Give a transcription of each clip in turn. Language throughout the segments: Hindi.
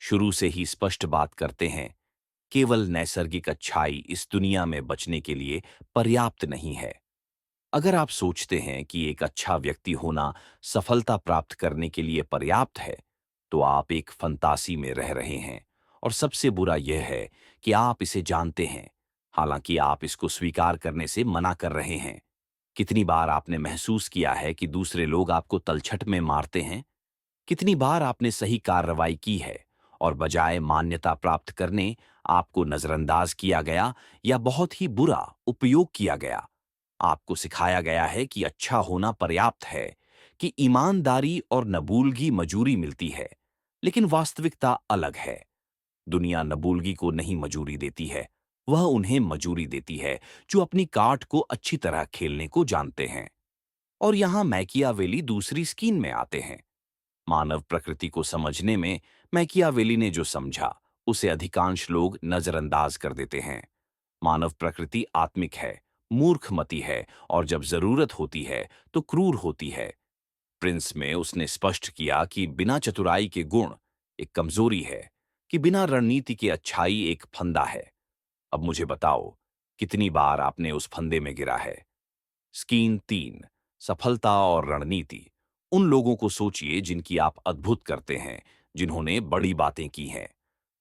शुरू से ही स्पष्ट बात करते हैं। केवल नैसर्गिक अच्छाई इस दुनिया में बचने के लिए पर्याप्त नहीं है। अगर आप सोचते हैं कि एक अच्छा व्यक्ति होना सफलता प्राप्त करने के लिए पर्याप्त है, तो आप एक फंतासी में रह रहे हैं। और सबसे बुरा यह है कि आप इसे जानते हैं, हालांकि आप इसको स्वीकार करने से मना कर रहे हैं। कितनी बार आपने महसूस किया है कि दूसरे लोग आपको तलछट में मारते हैं? कितनी बार आपने सही कार्रवाई की है और बजाय मान्यता प्राप्त करने आपको नजरअंदाज किया गया या बहुत ही बुरा उपयोग किया गया? आपको सिखाया गया है कि अच्छा होना पर्याप्त है, कि ईमानदारी और नबूलगी मजूरी मिलती है। लेकिन वास्तविकता अलग है। दुनिया नबूलगी को नहीं मजूरी देती है, वह उन्हें मजूरी देती है जो अपनी काट को अच्छी तरह खेलने को जानते हैं। और यहां मैकियावेली दूसरी स्कीन में आते हैं। मानव प्रकृति को समझने में मैकियावेली ने जो समझा, उसे अधिकांश लोग नजरअंदाज कर देते हैं। मानव प्रकृति आत्मिक है, मूर्खमती है और जब जरूरत होती है तो क्रूर होती है। प्रिंस में उसने स्पष्ट किया कि बिना चतुराई के गुण एक कमजोरी है, कि बिना रणनीति के अच्छाई एक फंदा है। अब मुझे बताओ, कितनी बार आपने उस फंदे में गिरा है? स्कीन 3, सफलता और रणनीति। उन लोगों को सोचिए जिनकी आप अद्भुत करते हैं, जिन्होंने बड़ी बातें की हैं।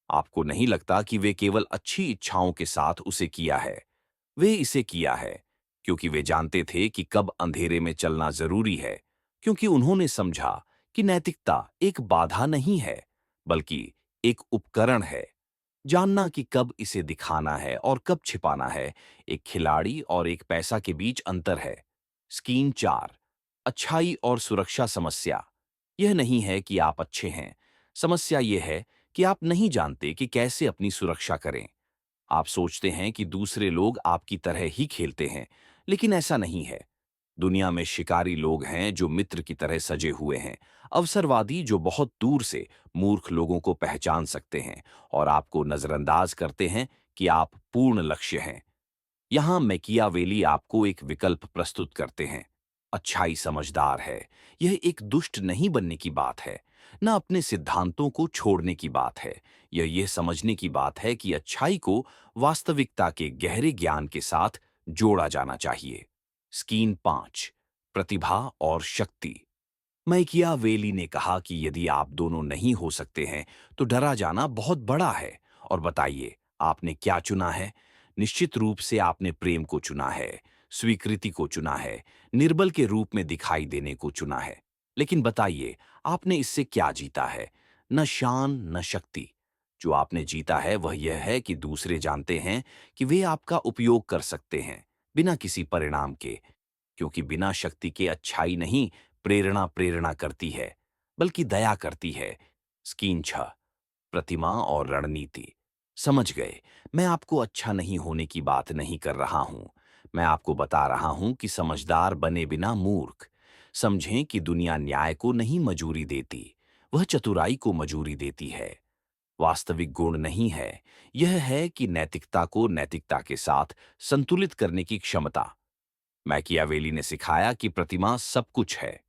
आपको नहीं लगता कि वे केवल अच्छी इच्छाओं के साथ उसे किया है? वे इसे किया है क्योंकि वे जानते थे कि कब अंधेरे में चलना जरूरी है, क्योंकि उन्होंने समझा कि नैतिकता एक बाधा नहीं है, बल्कि एक उपकरण है। जानना कि कब इसे दिखाना है और कब छिपाना है, एक खिलाड़ी और एक पैसा के बीच अंतर है। स्कीम 4, अच्छाई और सुरक्षा समस्या। यह नहीं है कि आप अच्छे हैं, समस्या यह है कि आप नहीं जानते कि कैसे अपनी सुरक्षा करें। आप सोचते हैं कि दूसरे लोग आपकी तरह ही खेलते हैं, लेकिन ऐसा नहीं है। दुनिया में शिकारी लोग हैं जो मित्र की तरह सजे हुए हैं, अवसरवादी जो बहुत दूर से मूर्ख लोगों को पहचान सकते हैं और आपको नजरअंदाज करते हैं कि आप पूर्ण लक्ष्य हैं। यहां मैकियावेली आपको एक विकल्प प्रस्तुत करते हैं। अच्छाई समझदार है, यह एक दुष्ट नहीं बनने की बात है, न अपने सिद्धांतों को छोड़ने की बात है। यह समझने की बात है कि अच्छाई को वास्तविकता के गहरे ज्ञान के साथ जोड़ा जाना चाहिए। स्कीन 5, प्रतिभा और शक्ति। मैकियावेली ने कहा कि यदि आप दोनों नहीं हो सकते हैं, तो डरा जाना बहुत बड़ा है। और बताइए, आपने क्या चुना है? निश्चित रूप से आपने प्रेम को चुना है, स्वीकृति को चुना है, निर्बल के रूप में दिखाई देने को चुना है। लेकिन बताइए, आपने इससे क्या जीता है? न शान न शक्ति। जो आपने जीता है वह यह है कि दूसरे जानते हैं कि वे आपका उपयोग कर सकते हैं, बिना किसी परिणाम के। क्योंकि बिना शक्ति के अच्छाई नहीं प्रेरणा प्रेरणा करती है, बल्कि दया करती है। स्कीन 6, प्रतिमा और रणनीति। समझ गए, मैं आपको अच्छा नहीं होने की बात नहीं कर रहा हूं। मैं आपको बता रहा हूं कि समझदार बने बिना मूर्ख। समझें कि दुनिया न्याय को नहीं मजूरी देती, वह चतुराई को मजूरी देती है। वास्तविक गुण नहीं है, यह है कि नैतिकता को नैतिकता के साथ संतुलित करने की क्षमता। मैकियावेली ने सिखाया कि प्रतिमा सब कुछ है,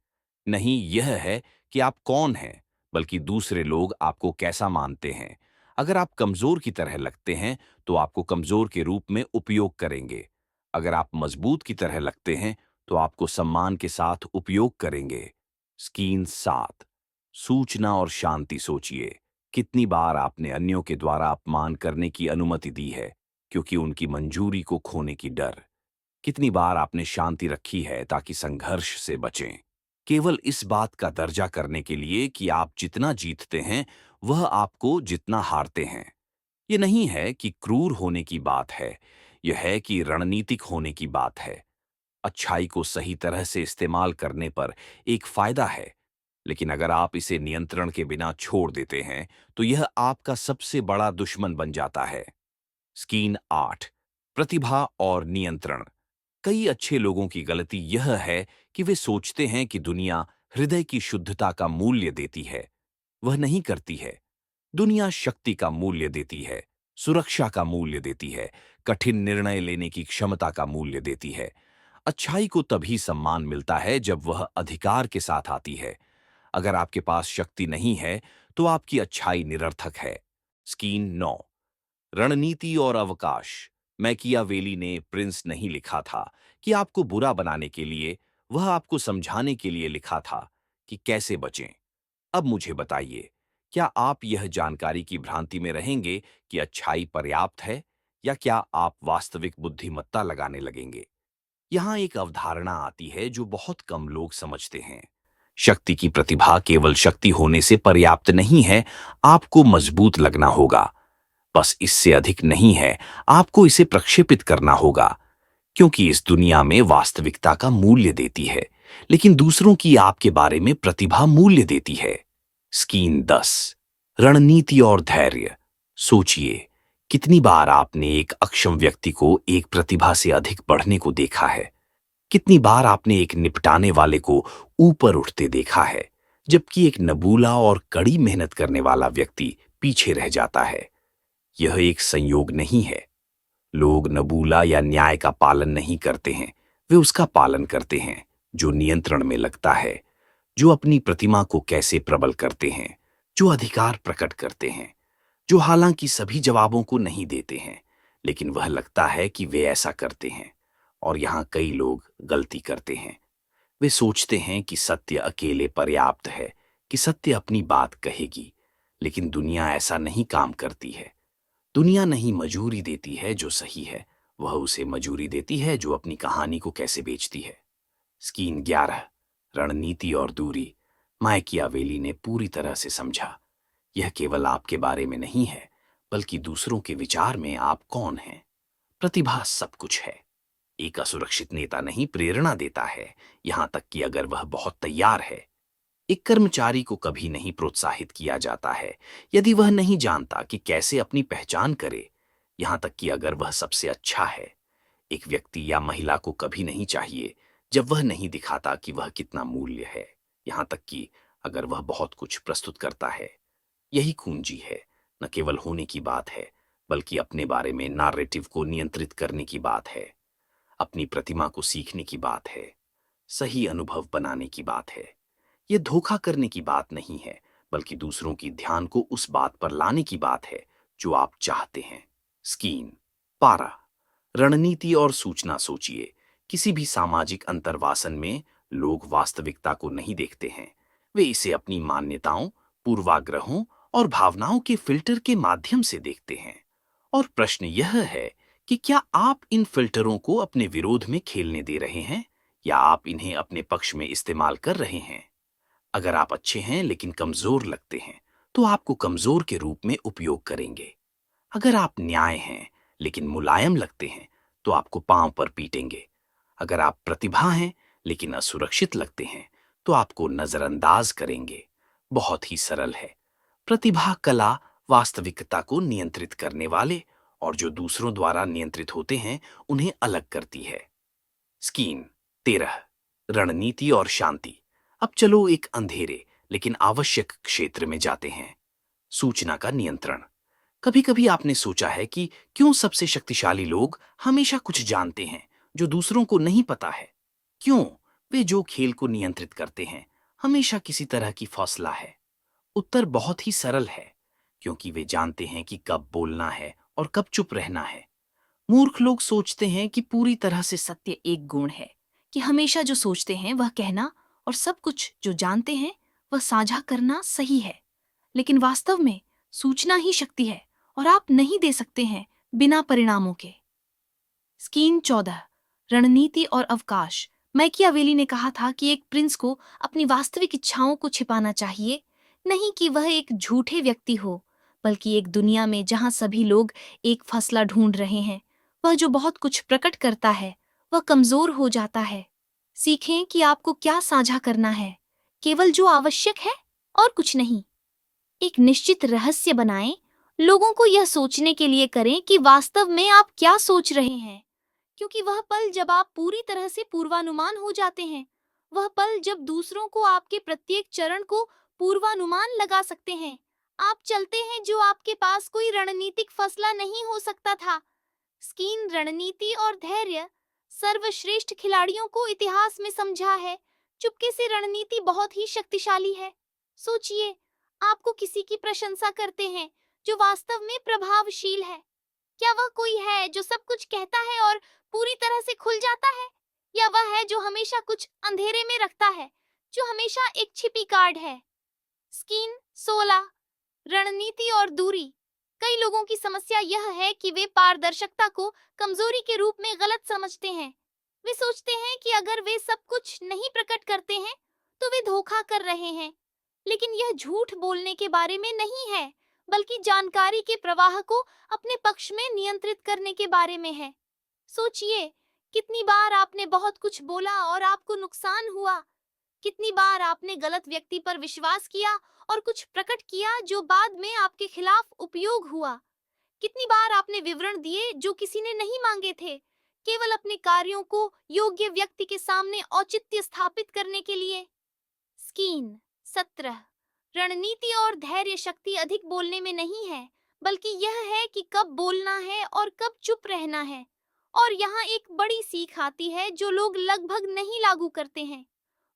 नहीं यह है कि आप कौन हैं, बल्कि दूसरे लोग आपको कैसा मानते हैं। अगर आप कमजोर की तरह लगते हैं, तो आपको कमजोर के रूप में उपयोग करेंगे। अगर आप मजबूत की तरह लगते हैं, तो आपको सम्मान के साथ उपयोग करेंगे। स्कीन 7, सूचना और शांति। सोचिए, कितनी बार आपने अन्यों के द्वारा अपमान करने की अनुमति दी है, क्योंकि उनकी मंजूरी को खोने की डर। कितनी बार आपने शांति रखी है ताकि संघर्ष से बचें, केवल इस बात का दर्जा करने के लिए कि आप जितना जीतते हैं वह आपको जितना हारते हैं। यह नहीं है कि क्रूर होने की बात है, यह है कि रणनीतिक होने की बात है। अच्छाई को सही तरह से इस्तेमाल करने पर एक फायदा है, लेकिन अगर आप इसे नियंत्रण के बिना छोड़ देते हैं, तो यह आपका सबसे बड़ा दुश्मन बन जाता है। स्कीन 8, प्रतिभा और नियंत्रण। कई अच्छे लोगों की गलती यह है कि वे सोचते हैं कि दुनिया हृदय की शुद्धता का मूल्य देती है। वह नहीं करती है। दुनिया शक्ति का मूल्य देती है, सुरक्षा का मूल्य देती है, कठिन निर्णय लेने की क्षमता का मूल्य देती है। अच्छाई को तभी सम्मान मिलता है जब वह अधिकार के साथ आती है। अगर आपके पास शक्ति नहीं है, तो आपकी अच्छाई निरर्थक है। स्कीन 9। रणनीति और अवकाश। मैकियावेली ने प्रिंस नहीं लिखा था कि आपको बुरा बनाने के लिए, वह आपको समझाने के लिए लिखा था कि कैसे बचें। अब मुझे बताइए, क्या आप यह जानकारी की भ्रांति में रहेंगे कि अच्छाई पर्याप्त है, या क्या आप वास्तविक बुद्धिमत्ता लगाने लगेंगे? यहाँ एक अवधारणा आती है जो बहुत कम लोग समझते हैं। शक्ति की प्रतिभा केवल शक्ति होने से पर्याप्त नहीं है, आपको मजबूत लगना होगा। बस इससे अधिक नहीं है, आपको इसे प्रक्षेपित करना होगा, क्योंकि इस दुनिया में वास्तविकता का मूल्य देती है, लेकिन दूसरों की आपके बारे में प्रतिभा मूल्य देती है। स्कीन 10। रणनीति और धैर्य। सोचिए, कितनी बार आपने एक अक्षम व्यक्ति को एक प्रतिभा से अधिक बढ़ने को देखा है? कितनी बार आपने एक निपटाने वाले को ऊपर उठते देखा है, जबकि एक नबूला और कड़ी मेहनत करने वाला व्यक्ति पीछे रह जाता है? यह एक संयोग नहीं है। लोग नबूला या न्याय का पालन नहीं करते हैं, वे उसका पालन करते हैं जो नियंत्रण में लगता है, जो अपनी प्रतिमा को कैसे प्रबल करते हैं, जो अधिकार प्रकट करते हैं, जो हालांकि सभी जवाबों को नहीं देते हैं, लेकिन वह लगता है कि वे ऐसा करते हैं। और यहां कई लोग गलती करते हैं। वे सोचते हैं कि सत्य अकेले पर्याप्त है, कि सत्य अपनी बात कहेगी, लेकिन दुनिया ऐसा नहीं काम करती है। दुनिया नहीं मजूरी देती है जो सही है, वह उसे मजूरी देती है जो अपनी कहानी को कैसे बेचती है। स्कीन 11। रणनीति और दूरी। माइकियावेली ने पूरी तरह से समझा, यह केवल आपके बारे में नहीं है, बल्कि दूसरों के विचार में आप कौन हैं। प्रतिभा सब कुछ है। एक असुरक्षित नेता नहीं प्रेरणा देता है, यहां तक कि अगर वह बहुत तैयार है। एक कर्मचारी को कभी नहीं प्रोत्साहित किया जाता है यदि वह नहीं जानता कि कैसे अपनी पहचान करे, यहां तक कि अगर वह सबसे अच्छा है। एक व्यक्ति या महिला को कभी नहीं चाहिए जब वह नहीं दिखाता कि वह कितना मूल्य है, यहां तक कि अगर वह बहुत कुछ प्रस्तुत करता है। यही कुंजी है, न केवल होने की बात है, बल्कि अपने बारे में नारेटिव को नियंत्रित करने की बात है। अपनी प्रतिमा को सीखने की बात है, सही अनुभव बनाने की बात है। यह धोखा करने की बात नहीं है, बल्कि दूसरों की ध्यान को उस बात पर लाने की बात है जो आप चाहते हैं। स्कीन 12। रणनीति और सूचना। सोचिए, किसी भी सामाजिक अंतर्वासन में लोग वास्तविकता को नहीं देखते हैं, वे इसे अपनी मान्यताओं, पूर्वाग्रहों और भावनाओं के फिल्टर के माध्यम से देखते हैं। और प्रश्न यह है कि क्या आप इन फिल्टरों को अपने विरोध में खेलने दे रहे हैं, या आप इन्हें अपने पक्ष में इस्तेमाल कर रहे हैं? अगर आप अच्छे हैं लेकिन कमजोर लगते हैं, तो आपको कमजोर के रूप में उपयोग करेंगे। अगर आप न्याय हैं लेकिन मुलायम लगते हैं, तो आपको पांव पर पीटेंगे। अगर आप प्रतिभा हैं लेकिन असुरक्षित लगते हैं, तो आपको नजरअंदाज करेंगे। बहुत ही सरल है। प्रतिभा कला वास्तविकता को नियंत्रित करने वाले और जो दूसरों द्वारा नियंत्रित होते हैं उन्हें अलग करती है। स्कीम 13। रणनीति और शांति। अब चलो एक अंधेरे लेकिन आवश्यक क्षेत्र में जाते हैं। सूचना का नियंत्रण। कभी कभी आपने सोचा है कि क्यों सबसे शक्तिशाली लोग हमेशा कुछ जानते हैं जो दूसरों को नहीं पता है? क्यों वे जो खेल को नियंत्रित करते हैं हमेशा किसी तरह की फौसला है? उत्तर बहुत ही सरल है, क्योंकि वे जानते हैं कि कब बोलना है और कब चुप रहना है। मूर्ख लोग सोचते हैं कि पूरी तरह से सत्य एक गुण है, कि हमेशा जो सोचते हैं वह कहना और सब कुछ जो जानते हैं वह साझा करना सही है। लेकिन वास्तव में सूचना ही शक्ति है, और आप नहीं दे सकते हैं बिना परिणामों के। स्कीम 14। रणनीति और अवकाश। मैकियावेली ने कहा था कि एक प्रिंस को अपनी वास्तविक इच्छाओं को छिपाना चाहिए, नहीं कि वह एक झूठे व्यक्ति हो, बल्कि एक दुनिया में जहां सभी लोग एक फसला ढूंढ रहे हैं, वह जो बहुत कुछ प्रकट करता है वह कमजोर हो जाता है। सीखें कि आपको क्या साझा करना है, केवल जो आवश्यक है और कुछ नहीं। एक निश्चित रहस्य बनाएं, लोगों को यह सोचने के लिए करें कि वास्तव में आप क्या सोच रहे हैं, क्योंकि वह पल जब आप पूरी तरह से पूर्वानुमान हो जाते हैं, वह पल जब दूसरों को आपके प्रत्येक चरण को पूर्वानुमान लगा सकते हैं, आप चलते हैं जो आपके पास कोई रणनीतिक फैसला नहीं हो सकता था। स्कीन रणनीति और धैर्य। सर्वश्रेष्ठ खिलाड़ियों को इतिहास में समझा है, चुपके से रणनीति बहुत ही शक्तिशाली है। सोचिए, आपको किसी की प्रशंसा करते हैं जो वास्तव में प्रभावशील है? क्या वह कोई है जो सब कुछ कहता है और पूरी तरह से खुल जाता है? या वह है जो हमेशा कुछ अंधेरे में रखता है, जो हमेशा एक छिपी कार्ड है? स्कीन 16। रणनीति और दूरी। कई लोगों की समस्या यह है कि वे पारदर्शिता को कमजोरी के रूप में गलत समझते हैं। वे सोचते हैं कि अगर वे सब कुछ नहीं प्रकट करते हैं, तो वे धोखा कर रहे हैं। लेकिन यह झूठ बोलने के बारे में नहीं है, बल्कि जानकारी के प्रवाह को अपने पक्ष में नियंत्रित करने के बारे में है। सोचिए, कितनी बार आपने बहुत कुछ बोला और आपको नुकसान हुआ? कितनी बार आपने गलत व्यक्ति पर विश्वास किया और कुछ प्रकट किया जो बाद में आपके खिलाफ उपयोग हुआ? कितनी बार आपने विवरण दिए जो किसी ने नहीं मांगे थे, केवल अपने कार्यों को योग्य व्यक्ति के सामने औचित्य स्थापित करने के लिए? स्कीन 17। रणनीति और धैर्य शक्ति अधिक बोलने में नहीं है, बल्कि यह है कि कब बोलना है और कब चुप रहना है। और यहाँ एक बड़ी सीख आती है जो लोग लगभग नहीं लागू करते हैं।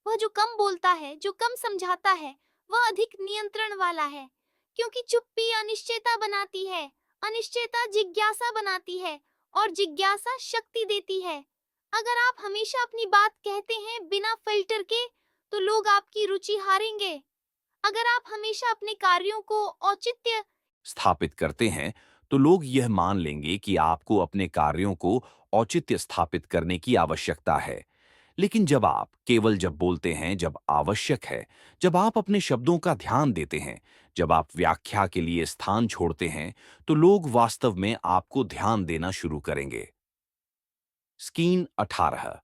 वह जो कम बोलता है, जो कम समझाता है, वह अधिक नियंत्रण वाला है। क्योंकि चुप्पी अनिश्चयता बनाती है, अनिश्चयता जिज्ञासा बनाती है, और जिज्ञासा शक्ति देती है। अगर आप हमेशा अपनी बात कहते हैं बिना फिल्टर के, तो लोग आपकी रुचि हारेंगे। अगर आप हमेशा अपने कार्यों को औचित्य स्थापित करते हैं, तो लोग यह मान लेंगे कि आपको अपने कार्यों को औचित्य स्थापित करने की आवश्यकता है। लेकिन जब आप केवल जब बोलते हैं जब आवश्यक है, जब आप अपने शब्दों का ध्यान देते हैं, जब आप व्याख्या के लिए स्थान छोड़ते हैं, तो लोग वास्तव में आपको ध्यान देना शुरू करेंगे। स्कीन 18।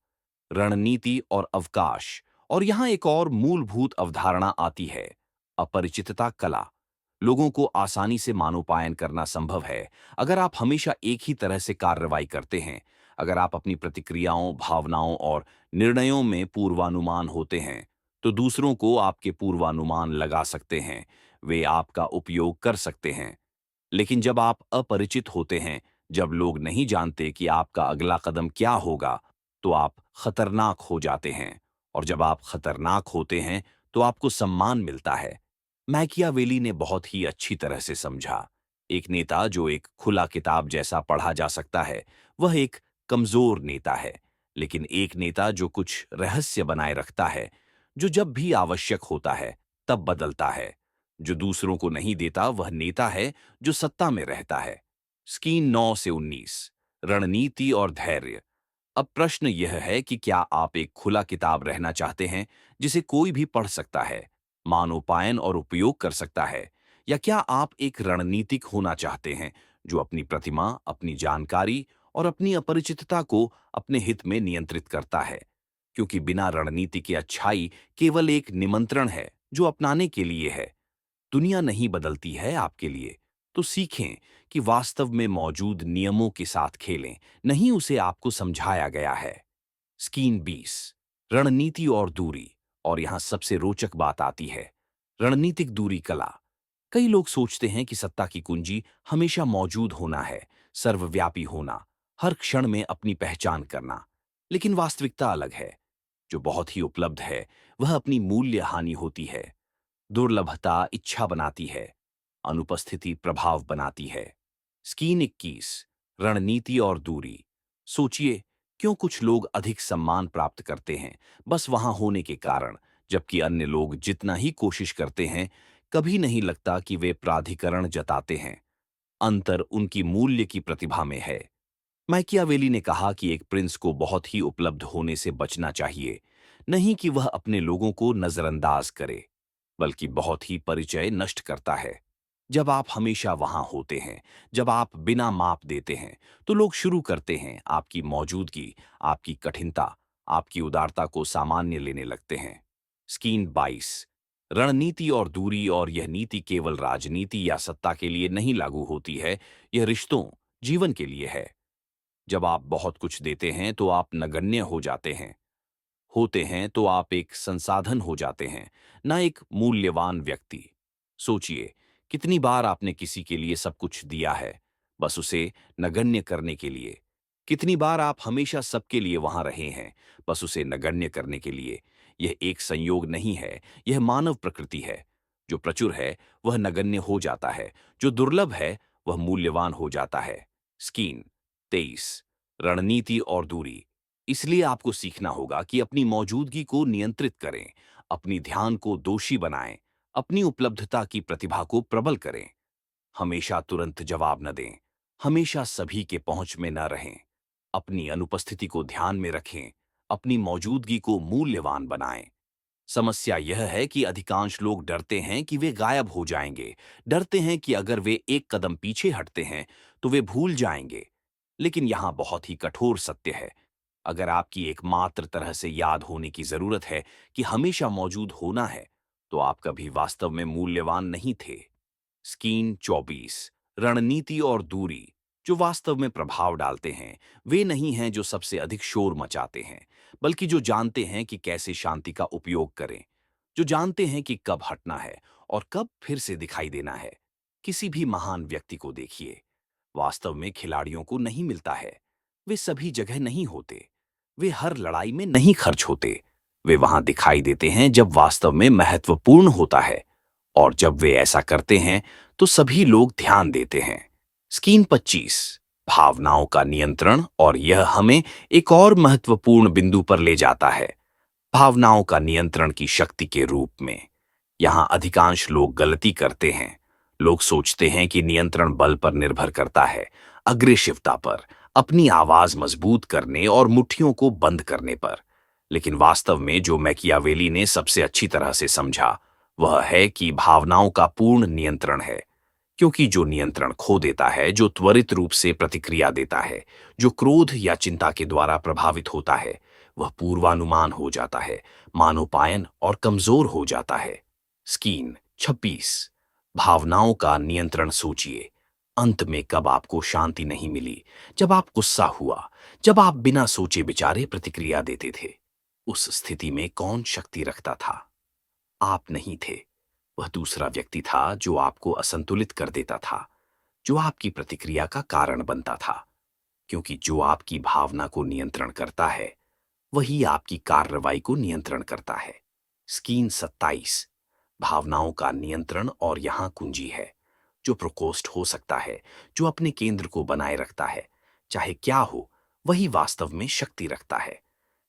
रणनीति और अवकाश। और यहां एक और मूलभूत अवधारणा आती है, अपरिचितता कला। लोगों को आसानी से मानोपायन करना संभव है अगर आप हमेशा एक ही तरह से कार्रवाई करते हैं। अगर आप अपनी प्रतिक्रियाओं, भावनाओं और निर्णयों में पूर्वानुमान होते हैं, तो दूसरों को आपके पूर्वानुमान लगा सकते हैं, वे आपका उपयोग कर सकते हैं। लेकिन जब आप अपरिचित होते हैं, जब लोग नहीं जानते कि आपका अगला कदम क्या होगा, तो आप खतरनाक हो जाते हैं। और जब आप खतरनाक होते हैं, तो आपको सम्मान मिलता है। मैकियावेली ने बहुत ही अच्छी तरह से समझा, एक नेता जो एक खुला किताब जैसा पढ़ा जा सकता है, वह एक कमजोर नेता है। लेकिन एक नेता जो कुछ रहस्य बनाए रखता है, जो जब भी आवश्यक होता है तब बदलता है, जो दूसरों को नहीं देता, वह नेता है जो सत्ता में रहता है। स्कीन 9 से 19। रणनीति और धैर्य। अब प्रश्न यह है कि क्या आप एक खुला किताब रहना चाहते हैं जिसे कोई भी पढ़ सकता है, मानोपायन और उपयोग कर सकता है, या क्या आप एक रणनीतिक होना चाहते हैं जो अपनी प्रतिमा, अपनी जानकारी और अपनी अपरिचितता को अपने हित में नियंत्रित करता है? क्योंकि बिना रणनीति के अच्छाई केवल एक निमंत्रण है जो अपनाने के लिए है। दुनिया नहीं बदलती है आपके लिए, तो सीखें कि वास्तव में मौजूद नियमों के साथ खेलें, नहीं उसे आपको समझाया गया है। स्कीन 20। रणनीति और दूरी। और यहां सबसे रोचक बात आती है, रणनीतिक दूरी कला। कई लोग सोचते हैं कि सत्ता की कुंजी हमेशा मौजूद होना है, सर्वव्यापी होना, हर क्षण में अपनी पहचान करना। लेकिन वास्तविकता अलग है। जो बहुत ही उपलब्ध है, वह अपनी मूल्य हानि होती है। दुर्लभता इच्छा बनाती है, अनुपस्थिति प्रभाव बनाती है। स्कीन 21। रणनीति और दूरी। सोचिए, क्यों कुछ लोग अधिक सम्मान प्राप्त करते हैं बस वहां होने के कारण, जबकि अन्य लोग जितना ही कोशिश करते हैं, कभी नहीं लगता कि वे प्राधिकरण जताते हैं। अंतर उनकी मूल्य की प्रतिभा में है। मैकियावेली ने कहा कि एक प्रिंस को बहुत ही उपलब्ध होने से बचना चाहिए, नहीं कि वह अपने लोगों को नजरअंदाज करे, बल्कि बहुत ही परिचय नष्ट करता है। जब आप हमेशा वहां होते हैं, जब आप बिना माप देते हैं, तो लोग शुरू करते हैं आपकी मौजूदगी, आपकी कठिनता, आपकी उदारता को सामान्य लेने लगते हैं। स्कीन 22। रणनीति और दूरी। और यह नीति केवल राजनीति या सत्ता के लिए नहीं लागू होती है, यह रिश्तों, जीवन के लिए है। जब आप बहुत कुछ देते हैं तो आप नगण्य हो जाते हैं, होते हैं तो आप एक संसाधन हो जाते हैं, ना एक मूल्यवान व्यक्ति। सोचिए, कितनी बार आपने किसी के लिए सब कुछ दिया है, बस उसे नगण्य करने के लिए। कितनी बार आप हमेशा सबके लिए वहां रहे हैं, बस उसे नगण्य करने के लिए। यह एक संयोग नहीं है, यह मानव प्रकृति है। जो प्रचुर है वह नगण्य हो जाता है, जो दुर्लभ है वह मूल्यवान हो जाता है। स्कीन 23। रणनीति और दूरी। इसलिए आपको सीखना होगा कि अपनी मौजूदगी को नियंत्रित करें, अपनी ध्यान को दोषी बनाएं, अपनी उपलब्धता की प्रतिभा को प्रबल करें। हमेशा तुरंत जवाब न दें, हमेशा सभी के पहुंच में न रहें, अपनी अनुपस्थिति को ध्यान में रखें, अपनी मौजूदगी को मूल्यवान बनाएं। समस्या यह है कि अधिकांश लोग डरते हैं कि वे गायब हो जाएंगे, डरते हैं कि अगर वे एक कदम पीछे हटते हैं तो वे भूल जाएंगे। लेकिन यहां बहुत ही कठोर सत्य है। अगर आपकी एकमात्र तरह से याद होने की जरूरत है कि हमेशा मौजूद होना है, तो आप कभी वास्तव में मूल्यवान नहीं थे। स्कीन 24। रणनीति और दूरी। जो वास्तव में प्रभाव डालते हैं वे नहीं हैं जो सबसे अधिक शोर मचाते हैं, बल्कि जो जानते हैं कि कैसे शांति का उपयोग करें, जो जानते हैं कि कब हटना है और कब फिर से दिखाई देना है। किसी भी महान व्यक्ति को देखिए, वास्तव में खिलाड़ियों को नहीं मिलता है। वे सभी जगह नहीं होते, वे हर लड़ाई में नहीं खर्च होते। वे वहां दिखाई देते हैं जब वास्तव में महत्वपूर्ण होता है, और जब वे ऐसा करते हैं तो सभी लोग ध्यान देते हैं। स्कीन 25। भावनाओं का नियंत्रण, और यह हमें एक और महत्वपूर्ण बिंदु पर ले जाता है, भावनाओं का नियंत्रण की शक्ति के रूप में। यहां अधिकांश लोग गलती करते हैं। लोग सोचते हैं कि नियंत्रण बल पर निर्भर करता है, अग्रेसिवता पर, अपनी आवाज मजबूत करने और मुट्ठियों को बंद करने पर। लेकिन वास्तव में जो मैकियावेली ने सबसे अच्छी तरह से समझा वह है कि भावनाओं का पूर्ण नियंत्रण है। क्योंकि जो नियंत्रण खो देता है, जो त्वरित रूप से प्रतिक्रिया देता है, जो क्रोध या चिंता के द्वारा प्रभावित होता है, वह पूर्वानुमान हो जाता है, मानोपायन और कमजोर हो जाता है। स्कीन 26। भावनाओं का नियंत्रण। सोचिए, अंत में कब आपको शांति नहीं मिली? जब आप गुस्सा हुआ, जब आप बिना सोचे विचारे प्रतिक्रिया देते थे। उस स्थिति में कौन शक्ति रखता था? आप नहीं थे। वह दूसरा व्यक्ति था जो आपको असंतुलित कर देता था, जो आपकी प्रतिक्रिया का कारण बनता था। क्योंकि जो आपकी भावना को नियंत्रण करता है वही आपकी कार्रवाई को नियंत्रण करता है। स्कीन 27। भावनाओं का नियंत्रण, और यहां कुंजी है। जो प्रकोष्ठ हो सकता है, जो अपने केंद्र को बनाए रखता है, चाहे क्या हो, वही वास्तव में शक्ति रखता है।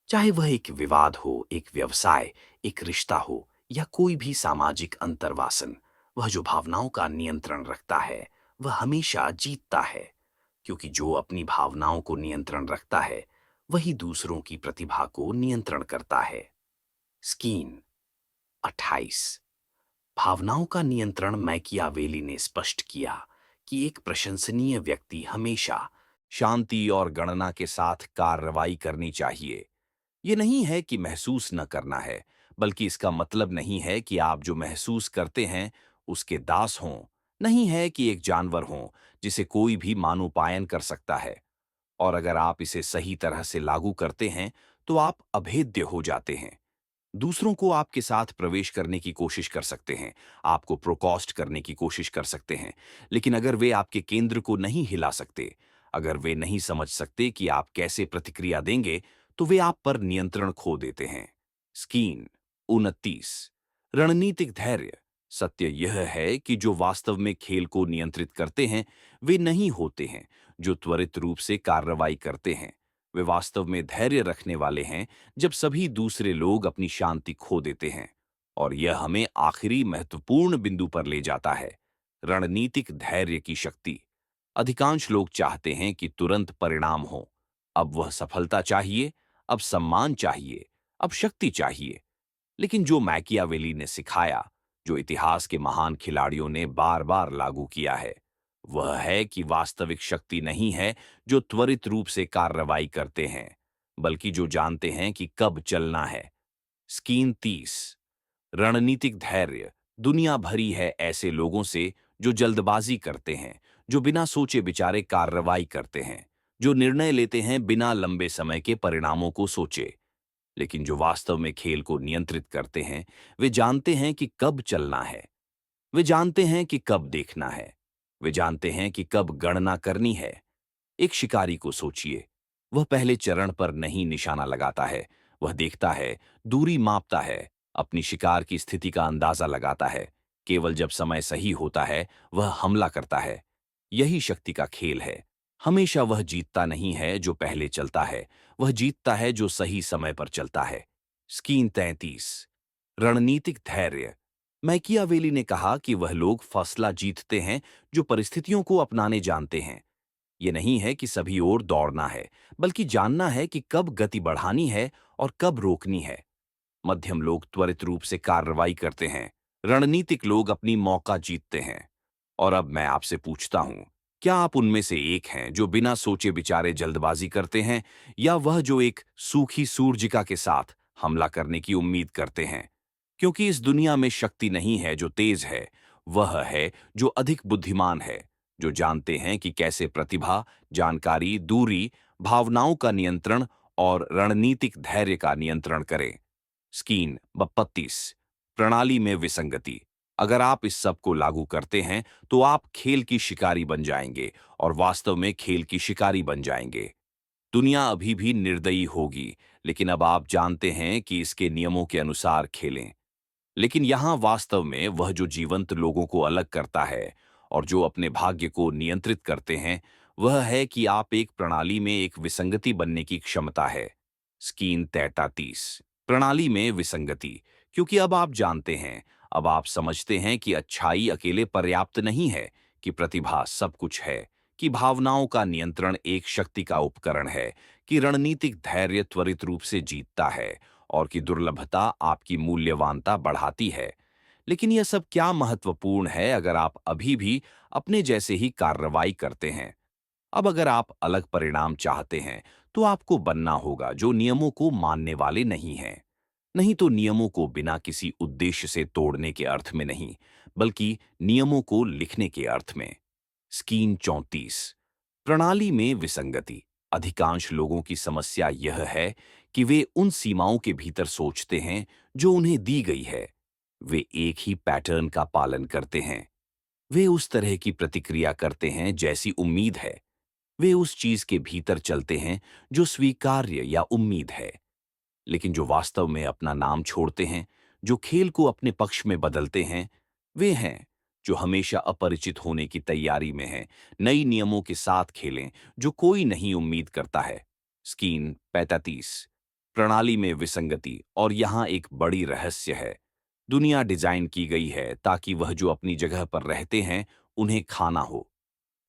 चाहे वह एक विवाद हो, एक व्यवसाय, एक रिश्ता हो, या कोई भी सामाजिक अंतर्वासन, वह जो भावनाओं का नियंत्रण रखता है वह हमेशा जीतता है। क्योंकि जो अपनी भावनाओं को नियंत्रण रखता है वही दूसरों की प्रतिभा को नियंत्रण करता है। स्कीन 28। भावनाओं का नियंत्रण। मैकियावेली ने स्पष्ट किया कि एक प्रशंसनीय व्यक्ति हमेशा शांति और गणना के साथ कार्रवाई करनी चाहिए। ये नहीं है कि महसूस न करना है, बल्कि इसका मतलब नहीं है कि आप जो महसूस करते हैं उसके दास हों, नहीं है कि एक जानवर हों जिसे कोई भी मानोपायन कर सकता है। और अगर आप इसे सही तरह से लागू करते हैं तो आप अभेद्य हो जाते हैं। दूसरों को आपके साथ प्रवेश करने की कोशिश कर सकते हैं, आपको प्रोकॉस्ट करने की कोशिश कर सकते हैं, लेकिन अगर वे आपके केंद्र को नहीं हिला सकते, अगर वे नहीं समझ सकते कि आप कैसे प्रतिक्रिया देंगे, तो वे आप पर नियंत्रण खो देते हैं। स्कीन 29। रणनीतिक धैर्य। सत्य यह है कि जो वास्तव में खेल को नियंत्रित करते हैं वे नहीं होते हैं जो त्वरित रूप से कार्रवाई करते हैं। वे वास्तव में धैर्य रखने वाले हैं जब सभी दूसरे लोग अपनी शांति खो देते हैं। और यह हमें आखिरी महत्वपूर्ण बिंदु पर ले जाता है, रणनीतिक धैर्य की शक्ति। अधिकांश लोग चाहते हैं कि तुरंत परिणाम हो। अब वह सफलता चाहिए, अब सम्मान चाहिए, अब शक्ति चाहिए। लेकिन जो मैकियावेली ने सिखाया, जो इतिहास के महान खिलाड़ियों ने बार बार लागू किया है, वह है कि वास्तविक शक्ति नहीं है जो त्वरित रूप से कार्रवाई करते हैं, बल्कि जो जानते हैं कि कब चलना है। स्कीन 30। रणनीतिक धैर्य। दुनिया भरी है ऐसे लोगों से जो जल्दबाजी करते हैं, जो बिना सोचे विचारे कार्रवाई करते हैं, जो निर्णय लेते हैं बिना लंबे समय के परिणामों को सोचे। लेकिन जो वास्तव में खेल को नियंत्रित करते हैं वे जानते हैं कि कब चलना है, वे जानते हैं कि कब देखना है, वे जानते हैं कि कब गणना करनी है। एक शिकारी को सोचिए, वह पहले चरण पर नहीं निशाना लगाता है, वह देखता है, दूरी मापता है, अपनी शिकार की स्थिति का अंदाजा लगाता है। केवल जब समय सही होता है वह हमला करता है। यही शक्ति का खेल है। हमेशा वह जीतता नहीं है जो पहले चलता है, वह जीतता है जो सही समय पर चलता है। स्कीन 33। रणनीतिक धैर्य। मैकियावेली ने कहा कि वह लोग फैसला जीतते हैं जो परिस्थितियों को अपनाने जानते हैं। ये नहीं है कि सभी ओर दौड़ना है, बल्कि जानना है कि कब गति बढ़ानी है और कब रोकनी है। मध्यम लोग त्वरित रूप से कार्रवाई करते हैं, रणनीतिक लोग अपनी मौका जीतते हैं। और अब मैं आपसे पूछता हूं, क्या आप उनमें से एक हैं जो बिना सोचे विचारे जल्दबाजी करते हैं, या वह जो एक सूखी सूर्जिका के साथ हमला करने की उम्मीद करते हैं? क्योंकि इस दुनिया में शक्ति नहीं है जो तेज है, वह है जो अधिक बुद्धिमान है, जो जानते हैं कि कैसे प्रतिभा, जानकारी, दूरी, भावनाओं का नियंत्रण और रणनीतिक धैर्य का नियंत्रण करें। स्कीन 32। प्रणाली में विसंगति। अगर आप इस सब को लागू करते हैं तो आप खेल की शिकारी बन जाएंगे, और वास्तव में खेल की शिकारी बन जाएंगे। दुनिया अभी भी निर्दयी होगी, लेकिन अब आप जानते हैं कि इसके नियमों के अनुसार खेलें। लेकिन यहां वास्तव में वह जो जीवंत लोगों को अलग करता है और जो अपने भाग्य को नियंत्रित करते हैं, वह है कि आप एक प्रणाली में एक विसंगति बनने की क्षमता है। स्कीन 33। प्रणाली में विसंगति। क्योंकि अब आप जानते हैं, अब आप समझते हैं कि अच्छाई अकेले पर्याप्त नहीं है, कि प्रतिभा सब कुछ है, कि भावनाओं का नियंत्रण एक शक्ति का उपकरण है, कि रणनीतिक धैर्य त्वरित रूप से जीतता है, और कि दुर्लभता आपकी मूल्यवानता बढ़ाती है। लेकिन यह सब क्या महत्वपूर्ण है अगर आप अभी भी अपने जैसे ही कार्रवाई करते हैं? अब अगर आप अलग परिणाम चाहते हैं, तो आपको बनना होगा जो नियमों को मानने वाले नहीं हैं। नहीं तो नियमों को बिना किसी उद्देश्य से तोड़ने के अर्थ में नहीं, बल्कि नियमों को लिखने के अर्थ में। स्कीन 34। प्रणाली में विसंगति। अधिकांश लोगों की समस्या यह है कि वे उन सीमाओं के भीतर सोचते हैं जो उन्हें दी गई है। वे एक ही पैटर्न का पालन करते हैं। वे उस तरह की प्रतिक्रिया करते हैं जैसी उम्मीद है। वे उस चीज के भीतर चलते हैं जो स्वीकार्य या उम्मीद है। लेकिन जो वास्तव में अपना नाम छोड़ते हैं, जो खेल को अपने पक्ष में बदलते हैं, वे हैं जो हमेशा अपरिचित होने की तैयारी में हैं, नई नियमों के साथ खेलें जो कोई नहीं उम्मीद करता है। स्कीन 35। प्रणाली में विसंगति। और यहां एक बड़ी रहस्य है। दुनिया डिजाइन की गई है ताकि वह जो अपनी जगह पर रहते हैं उन्हें खाना हो।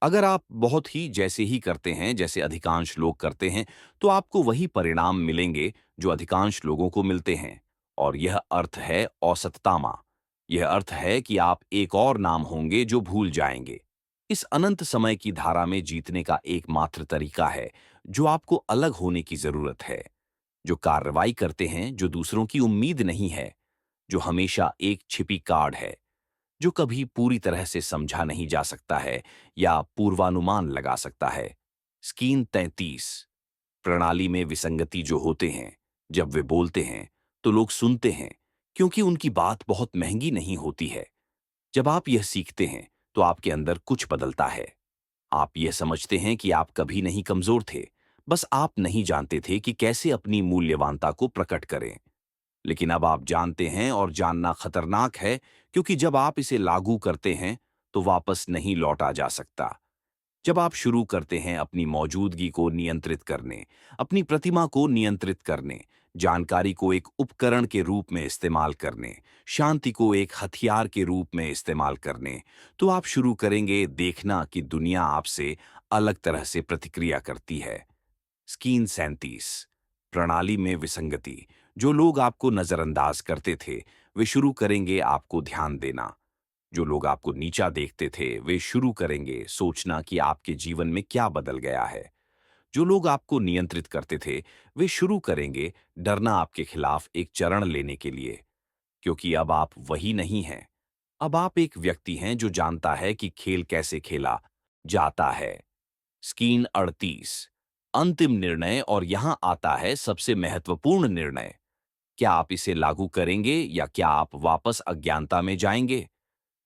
अगर आप बहुत ही जैसे ही करते हैं जैसे अधिकांश लोग करते हैं, तो आपको वही परिणाम मिलेंगे जो अधिकांश लोगों को मिलते हैं। और यह अर्थ है औसततामा। यह अर्थ है कि आप एक और नाम होंगे जो भूल जाएंगे। इस अनंत समय की धारा में जीतने का एकमात्र तरीका है जो आपको अलग होने की जरूरत है, जो कार्रवाई करते हैं जो दूसरों की उम्मीद नहीं है, जो हमेशा एक छिपी कार्ड है, जो कभी पूरी तरह से समझा नहीं जा सकता है या पूर्वानुमान लगा सकता है। स्कीन 33। प्रणाली में विसंगति जो होते हैं, जब वे बोलते हैं तो लोग सुनते हैं, क्योंकि उनकी बात बहुत महंगी नहीं होती है। जब आप यह सीखते हैं तो आपके अंदर कुछ बदलता है। आप यह समझते हैं कि आप कभी नहीं कमजोर थे, बस आप नहीं जानते थे कि कैसे अपनी मूल्यवानता को प्रकट करें। लेकिन अब आप जानते हैं, और जानना खतरनाक है, क्योंकि जब आप इसे लागू करते हैं तो वापस नहीं लौटा जा सकता। जब आप शुरू करते हैं अपनी मौजूदगी को नियंत्रित करने, अपनी प्रतिमा को नियंत्रित करने, जानकारी को एक उपकरण के रूप में इस्तेमाल करने, शांति को एक हथियार के रूप में इस्तेमाल करने, तो आप शुरू करेंगे देखना कि दुनिया आपसे अलग तरह से प्रतिक्रिया करती है। स्कीन 37। प्रणाली में विसंगति। जो लोग आपको नजरअंदाज करते थे, वे शुरू करेंगे आपको ध्यान देना। जो लोग आपको नीचा देखते थे, वे शुरू करेंगे सोचना कि आपके जीवन में क्या बदल गया है। जो लोग आपको नियंत्रित करते थे, वे शुरू करेंगे डरना आपके खिलाफ एक चरण लेने के लिए। क्योंकि अब आप वही नहीं हैं। अब आप एक व्यक्ति हैं जो जानता है कि खेल कैसे खेला जाता है। स्कीन 38। अंतिम निर्णय। और यहां आता है सबसे महत्वपूर्ण निर्णय। क्या आप इसे लागू करेंगे या क्या आप वापस अज्ञानता में जाएंगे?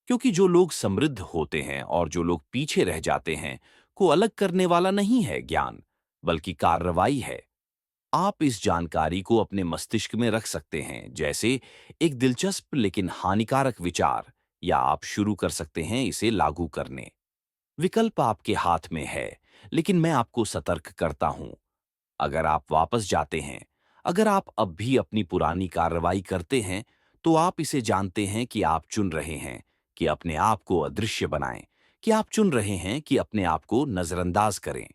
क्योंकि जो लोग समृद्ध होते हैं और जो लोग पीछे रह जाते हैं, को अलग करने वाला नहीं है ज्ञान, बल्कि कार्रवाई है। आप इस जानकारी को अपने मस्तिष्क में रख सकते हैं, जैसे एक दिलचस्प लेकिन हानिकारक विचार, या आप शुरू कर सकते हैं इसे लागू करने। विकल्प आपके हाथ में है, लेकिन मैं आपको सतर्क करता हूं। अगर आप वापस जाते हैं, अगर आप अब भी अपनी पुरानी कार्रवाई करते हैं, तो आप इसे जानते हैं कि आप चुन रहे हैं कि अपने आप को अदृश्य बनाएं, कि आप चुन रहे हैं कि अपने आप को नजरअंदाज करें।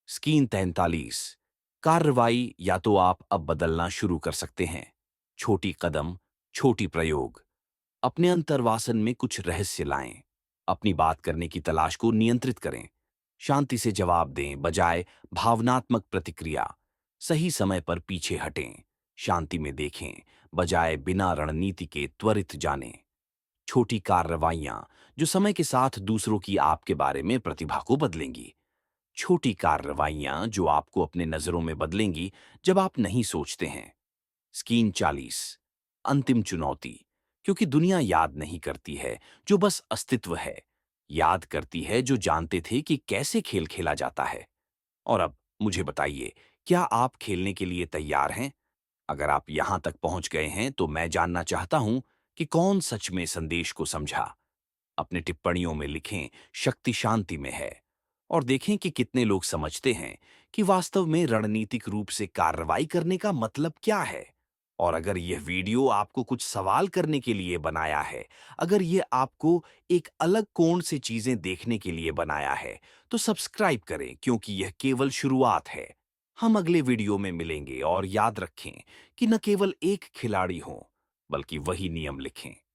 स्कीन 43। कार्रवाई या तो आप अब बदलना शुरू कर सकते हैं। छोटी कदम, छोटी प्रयोग। अपने अंतर्वासन में कुछ रहस्य लाएं। अपनी बात करने की तलाश को नियंत्रित करें। शांति से जवाब दें बजाय भावनात्मक प्रतिक्रिया। सही समय पर पीछे हटें। शांति में देखें बजाय बिना रणनीति के त्वरित जानें। छोटी कार्रवाइयां जो समय के साथ दूसरों की आपके बारे में प्रतिभा को बदलेंगी। छोटी कार्रवाइयां जो आपको अपने नजरों में बदलेंगी जब आप नहीं सोचते हैं। स्कीन 40। अंतिम चुनौती। क्योंकि दुनिया याद नहीं करती है जो बस अस्तित्व है, याद करती है जो जानते थे कि कैसे खेल खेला जाता है। और अब मुझे बताइए, क्या आप खेलने के लिए तैयार हैं? अगर आप यहां तक पहुंच गए हैं तो मैं जानना चाहता हूं कि कौन सच में संदेश को समझा। अपने टिप्पणियों में लिखें शक्ति शांति में है, और देखें कि कितने लोग समझते हैं कि वास्तव में रणनीतिक रूप से कार्रवाई करने का मतलब क्या है। और अगर यह वीडियो आपको कुछ सवाल करने के लिए बनाया है, अगर यह आपको एक अलग कोण से चीजें देखने के लिए बनाया है, तो सब्सक्राइब करें क्योंकि यह केवल शुरुआत है। हम अगले वीडियो में मिलेंगे, और याद रखें कि न केवल एक खिलाड़ी हो, बल्कि वही नियम लिखें।